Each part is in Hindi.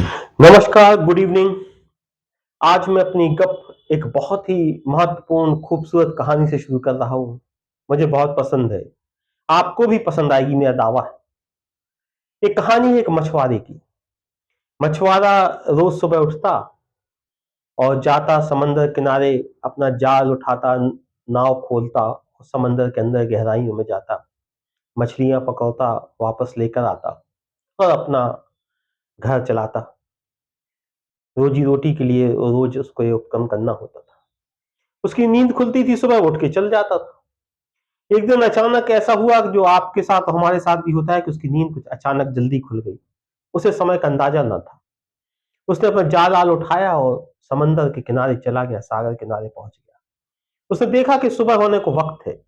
नमस्कार, गुड इवनिंग। आज मैं अपनी गप एक बहुत ही महत्वपूर्ण, खूबसूरत कहानी से शुरू कर रहा हूँ। मुझे बहुत पसंद है। आपको भी पसंद आएगी, मेरा दावा है। ये कहानी है एक मछुआरे की। मछुआरा रोज सुबह उठता और जाता समंदर किनारे, अपना जाल उठाता, नाव खोलता और समंदर के अंदर गहराइयों में जाता, मछलियां पकड़ता, वापस लेकर आता और अपना घर चलाता। रोजी रोटी के लिए रोज उसको ये काम करना होता था। उसकी नींद खुलती थी, सुबह उठ के चल जाता था। एक दिन अचानक ऐसा हुआ कि जो आपके साथ हमारे साथ भी होता है कि उसकी नींद कुछ अचानक जल्दी खुल गई। उसे समय का अंदाजा न था। उसने अपना जाल आल उठाया और समंदर के किनारे चला गया, सागर किनारे पहुंच गया। उसने देखा कि सुबह होने को वक्त है,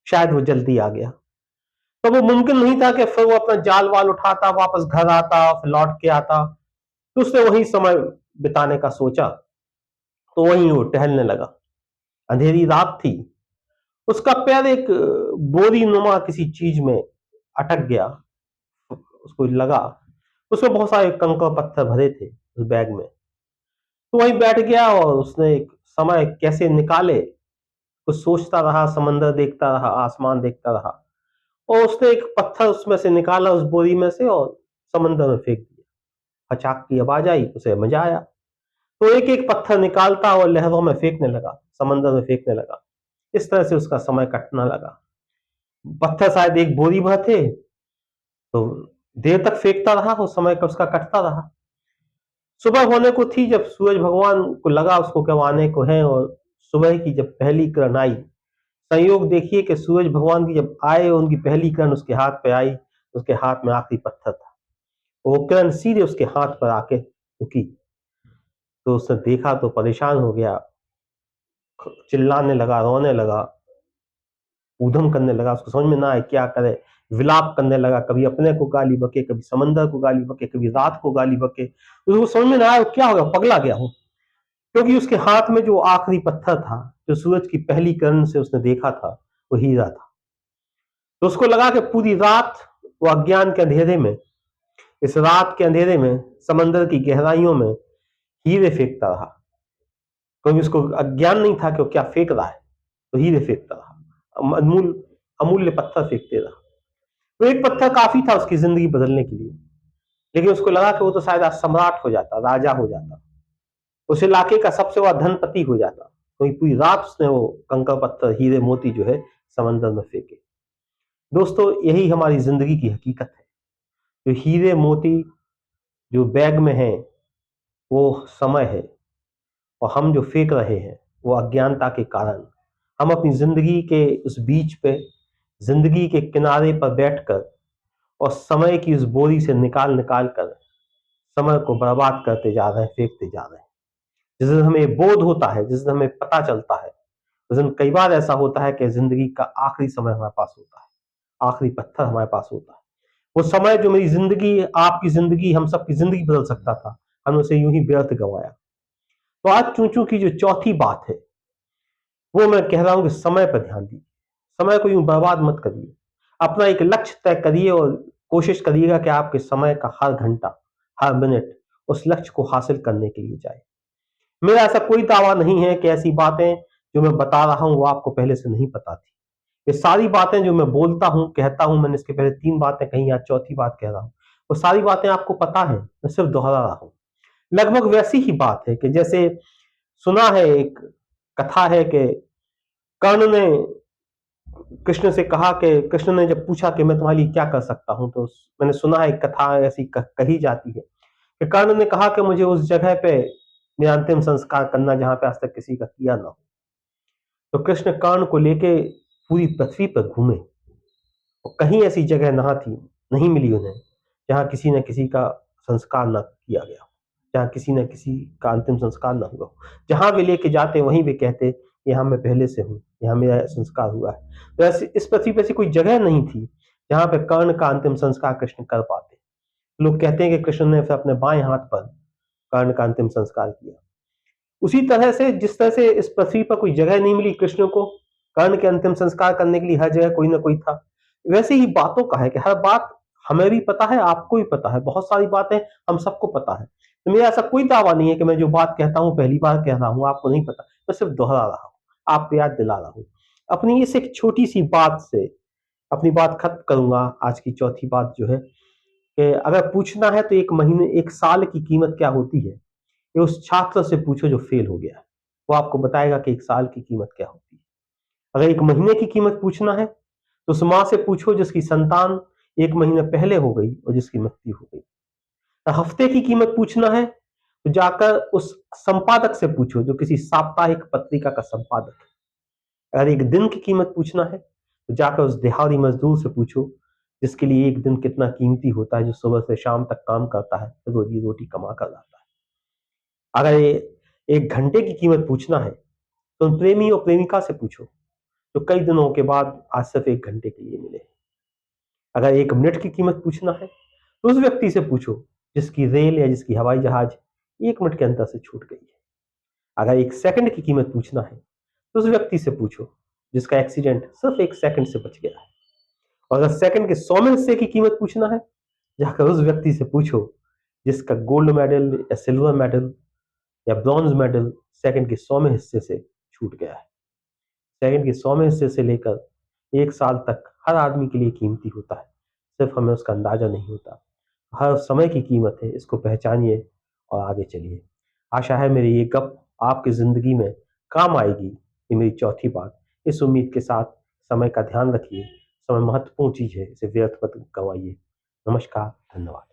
शायद वो जल्दी आ गया। तो वो मुमकिन नहीं था कि फिर वो अपना जाल वाल उठाता, वापस घर आता, फिर लौट के आता। तो उसने वही समय बिताने का सोचा। तो वहीं वो टहलने लगा। अंधेरी रात थी। उसका पैर एक बोरी नुमा किसी चीज में अटक गया। उसको लगा उसमें बहुत सारे कंकड़ पत्थर भरे थे उस बैग में। तो वहीं बैठ गया और उसने एक समय कैसे निकाले कुछ सोचता रहा, समंदर देखता रहा, आसमान देखता रहा। और उसने एक पत्थर उसमें से निकाला, उस बोरी में से, और समंदर में फेंक दिया। फचाक की आवाज आई, उसे मजा आया। तो एक एक पत्थर निकालता और लहरों में फेंकने लगा, समंदर में फेंकने लगा। इस तरह से उसका समय कटना लगा। पत्थर शायद एक बोरी भर थे। तो देर तक फेंकता रहा और समय का उसका कटता रहा। सुबह होने को थी जब सूरज भगवान को लगा उसको कब आने को है, और सुबह की जब पहली किरण आई, संयोग देखिए कि सूरज भगवान की जब आए और उनकी पहली किरण उसके हाथ पे आई, उसके हाथ में आखिरी पत्थर था। वो किरण सीधे उसके हाथ पर आके रुकी। तो उसने देखा तो परेशान हो गया, चिल्लाने लगा, रोने लगा, ऊधम करने लगा। उसको समझ में ना आए क्या करे। विलाप करने लगा, कभी अपने को गाली बके, कभी समंदर को गाली बके, कभी रात को गाली बके। उसको समझ में ना आया क्या हो गया, पगला गया हो। क्योंकि उसके हाथ में जो आखिरी पत्थर था, जो सूरज की पहली किरण से उसने देखा था, वो हीरा था। तो उसको लगा कि पूरी रात वो अज्ञान के अंधेरे में, इस रात के अंधेरे में, समंदर की गहराइयों में हीरे फेंकता रहा। क्योंकि उसको अज्ञान नहीं था कि वो क्या फेंक रहा है। तो हीरे फेंकता रहा, अमूल अमूल्य पत्थर फेंकते रहा। तो एक पत्थर काफी था उसकी जिंदगी बदलने के लिए। लेकिन उसको लगा कि वो तो शायद आज सम्राट हो जाता, राजा हो जाता, उस इलाके का सबसे बड़ा धनपति हो जाता। तो पूरी रात उसने वो कंकड़ पत्थर, हीरे मोती जो है, समंदर में फेंके। दोस्तों, यही हमारी जिंदगी की हकीकत है। जो हीरे मोती जो बैग में है, वो समय है। और हम जो फेंक रहे हैं, वो अज्ञानता के कारण। हम अपनी जिंदगी के उस बीच पे, जिंदगी के किनारे पर बैठकर और समय की उस बोरी से निकाल निकाल कर समय को बर्बाद करते जा रहे हैं, फेंकते जा रहे हैं। जिस दिन हमें बोध होता है, जिस दिन हमें पता चलता है, उस दिन कई बार ऐसा होता है कि जिंदगी का आखिरी समय हमारे पास होता है, आखिरी पत्थर हमारे पास होता है। वो समय जो मेरी जिंदगी, आपकी जिंदगी, हम सबकी जिंदगी बदल सकता था, हमने उसे यूं ही व्यर्थ गंवाया। तो आज चूचू की जो चौथी बात है, वो मैं कह रहा हूं कि समय पर ध्यान दीजिए। समय को यूं बर्बाद मत करिए। अपना एक लक्ष्य तय करिए और कोशिश करिएगा कि आपके समय का हर घंटा, हर मिनट उस लक्ष्य को हासिल करने के लिए जाए। मेरा ऐसा कोई दावा नहीं है कि ऐसी बातें जो मैं बता रहा हूं वो आपको पहले से नहीं पता थी। ये सारी बातें जो मैं बोलता हूं, कहता हूं, मैंने इसके पहले 3 बातें कही, आज चौथी बात कह रहा हूं। वो सारी बातें आपको पता है, मैं सिर्फ दोहरा रहा हूं। लगभग वैसी ही बात है कि जैसे सुना है, एक कथा है कि कर्ण ने कृष्ण से कहा कि कृष्ण ने जब पूछा कि मैं तुम्हारे लिए क्या कर सकता हूं, तो मैंने सुना है एक कथा ऐसी कही जाती है कि कर्ण ने कहा कि मुझे उस जगह पे मेरा अंतिम संस्कार करना जहां पे आज तक किसी का किया ना हो। तो कृष्ण कर्ण को लेके पूरी पृथ्वी पर घूमे और कहीं ऐसी जगह ना थी, नहीं मिली उन्हें, जहां किसी न किसी का संस्कार ना किया गया हो, जहां किसी न किसी का अंतिम संस्कार ना हुआ हो। जहां वे लेके जाते वहीं वे कहते, यहाँ मैं पहले से हूँ, यहाँ मेरा संस्कार हुआ है। तो ऐसी इस पृथ्वी पर ऐसी कोई जगह नहीं थी जहां पे कर्ण का अंतिम संस्कार कृष्ण कर पाते। लोग कहते हैं कि कृष्ण ने फिर अपने बाएं हाथ पर कर्ण का अंतिम संस्कार किया। उसी तरह से जिस तरह से इस पृथ्वी पर कोई जगह नहीं मिली कृष्ण को कर्ण के अंतिम संस्कार करने के लिए, हर जगह कोई ना कोई था, वैसे ही बातों का है कि हर बात हमें भी पता है, आपको भी पता है, बहुत सारी बातें हम सबको पता है। तो मेरा ऐसा कोई दावा नहीं है कि मैं जो बात कहता हूँ पहली बार कह रहा हूँ, आपको नहीं पता। मैं सिर्फ दोहरा रहा हूँ, आपको याद दिला रहा हूँ। अपनी इस एक छोटी सी बात से अपनी बात खत्म करूंगा। आज की चौथी बात जो है कि अगर पूछना है तो एक महीने, एक साल की कीमत क्या होती है, ये उस छात्र से पूछो जो फेल हो गया है। वो आपको बताएगा कि एक साल की कीमत क्या होती है। अगर एक महीने की कीमत पूछना है तो उस माँ से पूछो जिसकी संतान एक महीने पहले हो गई और जिसकी मृत्यु हो गई। हफ्ते की कीमत पूछना है तो जाकर उस संपादक से पूछो जो किसी साप्ताहिक पत्रिका का संपादक है। अगर एक दिन की कीमत पूछना है तो जाकर उस दिहाड़ी मजदूर से पूछो जिसके लिए एक दिन कितना कीमती होता है, जो सुबह से शाम तक काम करता है, रोजी रोटी कमा कर लाता है। अगर ये एक घंटे की कीमत पूछना है तो उन प्रेमी और प्रेमिका से पूछो जो कई दिनों के बाद आज सिर्फ एक घंटे के लिए मिले। अगर एक मिनट की कीमत पूछना है तो उस व्यक्ति से पूछो जिसकी रेल या जिसकी हवाई जहाज एक मिनट के अंतर से छूट गई है। अगर एक सेकंड की कीमत पूछना है तो उस व्यक्ति से पूछो जिसका एक्सीडेंट सिर्फ एक सेकंड से बच गया है। और अगर सेकंड के 100वें हिस्से की कीमत पूछना है, जाकर उस व्यक्ति से पूछो जिसका गोल्ड मेडल या सिल्वर मेडल या ब्रॉन्ज मेडल सेकंड के 100वें हिस्से से छूट गया है। सेकंड के 100वें हिस्से से लेकर एक साल तक हर आदमी के लिए कीमती होता है, सिर्फ हमें उसका अंदाजा नहीं होता। हर समय की कीमत है, इसको पहचानिए और आगे चलिए। आशा है मेरी ये गप आपकी जिंदगी में काम आएगी। ये मेरी चौथी बात। इस उम्मीद के साथ समय का ध्यान रखिए। समय महत्वपूर्ण चीज है, इसे व्यर्थ मत गंवाइए। नमस्कार, धन्यवाद।